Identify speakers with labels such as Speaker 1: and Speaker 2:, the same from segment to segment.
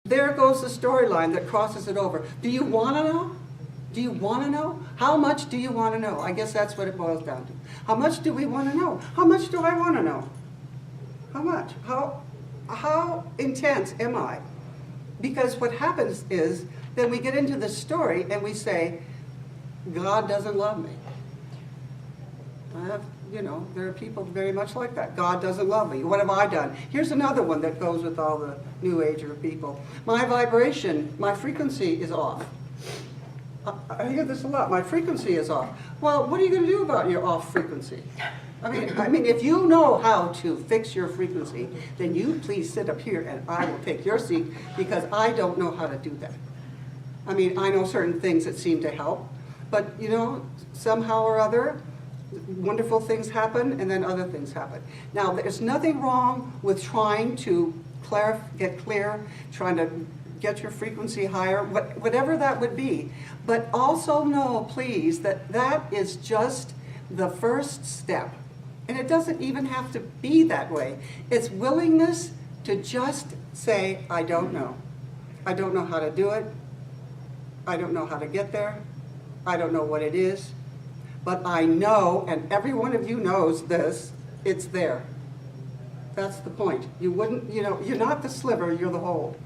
Speaker 1: there goes the storyline that crosses it over. Do you want to know? Do you want to know? How much do you want to know? I guess that's what it boils down to. How much do we want to know? How much do I want to know? How much? How intense am I? Because what happens is, then we get into the story and we say, God doesn't love me. There are people very much like that. God doesn't love me. What have I done? Here's another one that goes with all the New Ager people. My vibration, my frequency is off. I hear this a lot. My frequency is off. Well, what are you going to do about your off frequency? I mean, if you know how to fix your frequency, then you please sit up here and I will take your seat, because I don't know how to do that. I mean, I know certain things that seem to help, but somehow or other, wonderful things happen and then other things happen. Now, there's nothing wrong with trying to get clear, trying to get your frequency higher, whatever that would be. But also know, please, that that is just the first step. And it doesn't even have to be that way. It's willingness to just say, I don't know. I don't know how to do it. I don't know how to get there. I don't know what it is. But I know, and every one of you knows this, it's there. That's the point. You wouldn't, you're not the sliver, you're the whole.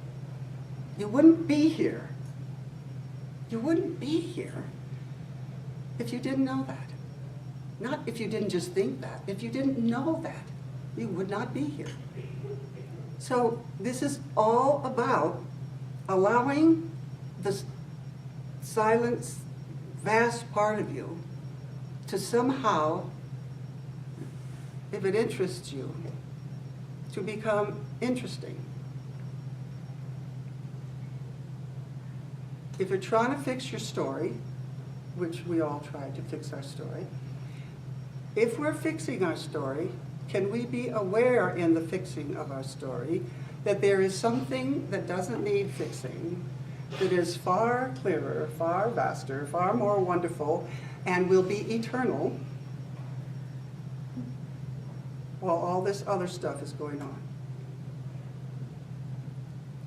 Speaker 1: You wouldn't be here. You wouldn't be here if you didn't know that. Not if you didn't just think that. If you didn't know that, you would not be here. So this is all about allowing the silent, vast part of you to somehow, if it interests you, to become interesting. If you're trying to fix your story, which we all try to fix our story, if we're fixing our story, can we be aware in the fixing of our story that there is something that doesn't need fixing, that is far clearer, far vaster, far more wonderful, and will be eternal, while all this other stuff is going on?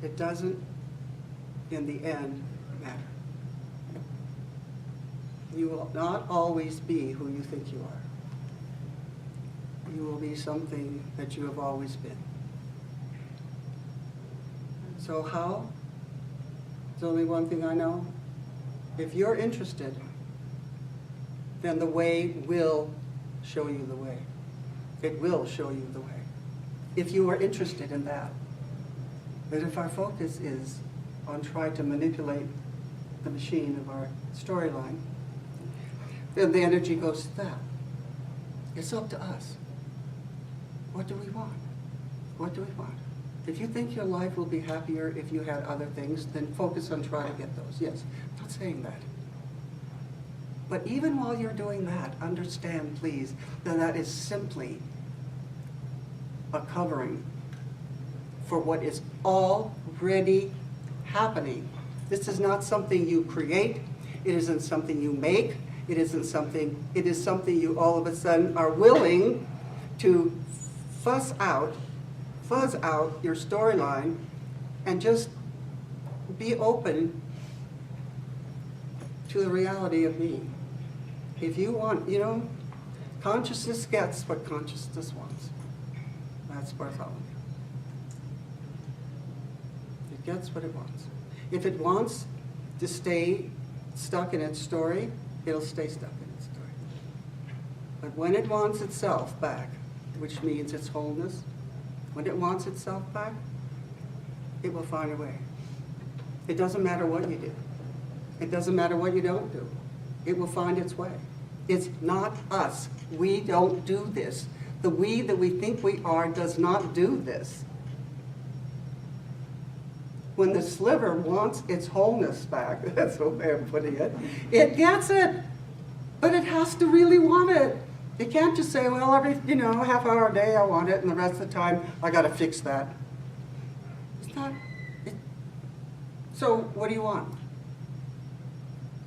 Speaker 1: It doesn't, in the end, matter. You will not always be who you think you are. You will be something that you have always been. So how? There's only one thing I know. If you're interested, then the way will show you the way. It will show you the way. If you are interested in that. But if our focus is on trying to manipulate the machine of our storyline, then the energy goes to that. It's up to us. What do we want? What do we want? If you think your life will be happier if you had other things, then focus on trying to get those. Yes, I'm not saying that. But even while you're doing that, understand, please, that that is simply a covering for what is already happening. This is not something you create. It isn't something you make. It is something you all of a sudden are willing to fuzz out your storyline and just be open to the reality of being. If you want, consciousness gets what consciousness wants. That's Bartholomew. It gets what it wants. If it wants to stay stuck in its story, it'll stay stuck in its story. But when it wants itself back, which means its wholeness, when it wants itself back, it will find a way. It doesn't matter what you do. It doesn't matter what you don't do. It will find its way. It's not us. We don't do this. The we that we think we are does not do this. When the sliver wants its wholeness back, that's the way I'm putting it, it gets it. But it has to really want it. It can't just say, well, every, half hour a day I want it, and the rest of the time I got to fix that. It's not. So what do you want?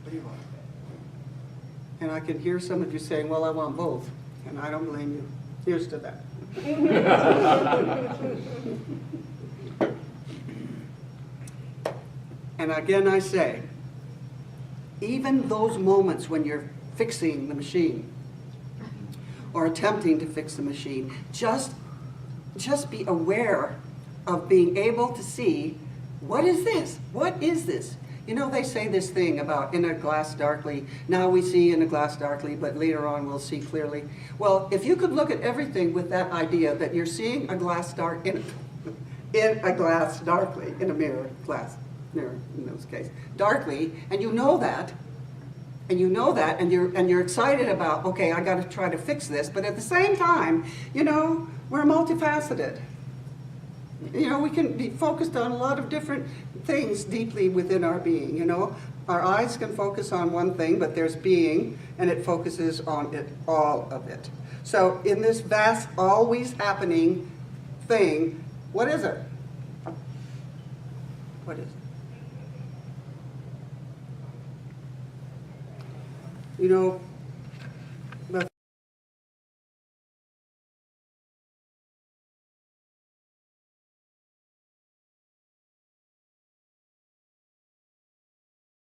Speaker 1: What do you want? And I can hear some of you saying, well, I want both. And I don't blame you. Here's to that. And again I say, even those moments when you're fixing the machine or attempting to fix the machine, just be aware of being able to see, what is this? What is this? You know, they say this thing about in a glass darkly. Now we see in a glass darkly, but later on we'll see clearly. Well, if you could look at everything with that idea that you're seeing a glass dark in a glass darkly, in a mirror, glass mirror in this case, darkly, and you know that, and you're excited about, okay, I got to try to fix this, but at the same time, you know, we're multifaceted. You know, we can be focused on a lot of different things deeply within our being, you know. Our eyes can focus on one thing, but there's being, and it focuses on it, all of it. So in this vast, always happening thing, what is it? What is it? You know,